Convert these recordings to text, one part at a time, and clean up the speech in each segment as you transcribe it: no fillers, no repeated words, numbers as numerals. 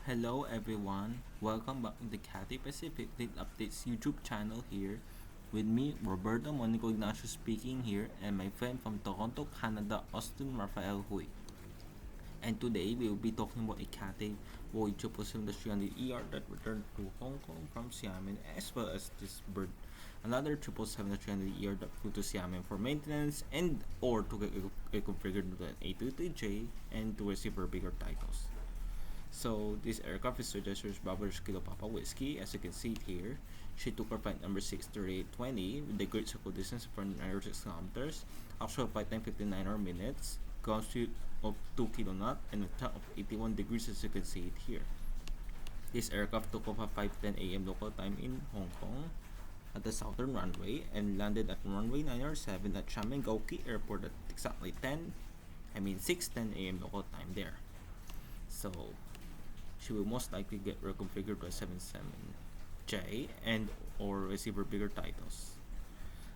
Hello everyone, welcome back to the CATHAY PACIFIC Updates YouTube channel here. With me, Roberto Monico Ignacio speaking here, and my friend from Toronto, Canada, Austin Rafael Hui. And today we will be talking about a CATHAY Boeing 777-300ER that returned to Hong Kong from Xiamen, as well as this bird, another 777-300ER that flew to Xiamen for maintenance and or to get reconfigured to an A23J and to receive her bigger titles. So this aircraft is registered as Bravo Kilo Papa Whiskey. As you can see it here, she took her flight number 63820 with the great circle distance of 496 kilometers, actual flight time 59 minutes, ground speed of 2 km and a top of 81 degrees as you can see it here. This aircraft took off at 5:10 a.m. local time in Hong Kong at the southern runway and landed at runway 907 at Xiamen Airport at exactly 6:10 a.m. local time there. So she will most likely get reconfigured to a 77J and or receive her bigger titles.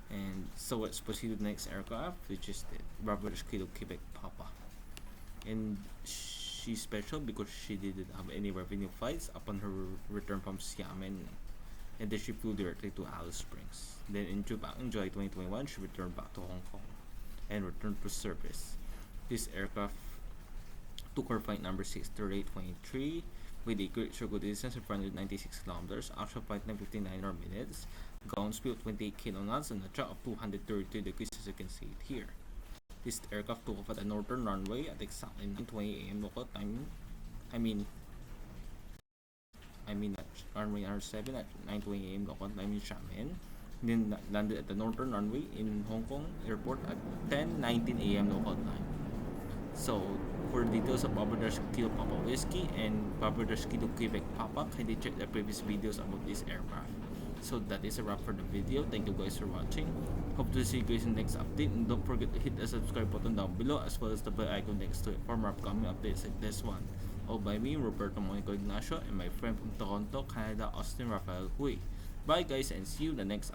And so let's proceed to the next aircraft, which is the Bravo Kilo Quebec Papa. And she's special because she didn't have any revenue flights upon her return from Xiamen, and then she flew directly to Alice Springs. Then in July 2021, she returned back to Hong Kong and returned to service. This aircraft took her flight number 63823 with a great circle distance of 496 kilometers, actual flight time 59 minutes, ground speed of 28 km and a track of 232 degrees as you can see it here. This aircraft took off at the northern runway at exactly 9:20 a.m. local time. I mean at runway R7 at 9:20 a.m. local time in Xiamen. Then landed at the northern runway in Hong Kong Airport at 10:19 a.m. local time. So, for details of Bravo Kilo Papa Whiskey and Bravo Kilo Quebec Papa, kindly check the previous videos about this aircraft. So that is a wrap for the video. Thank you guys for watching. Hope to see you guys in the next update, and don't forget to hit the subscribe button down below as well as the bell icon next to it for more upcoming updates like this one. All by me, Roberto Monico Ignacio, and my friend from Toronto, Canada, Austin Rafael Hui. Bye guys, and see you in the next update.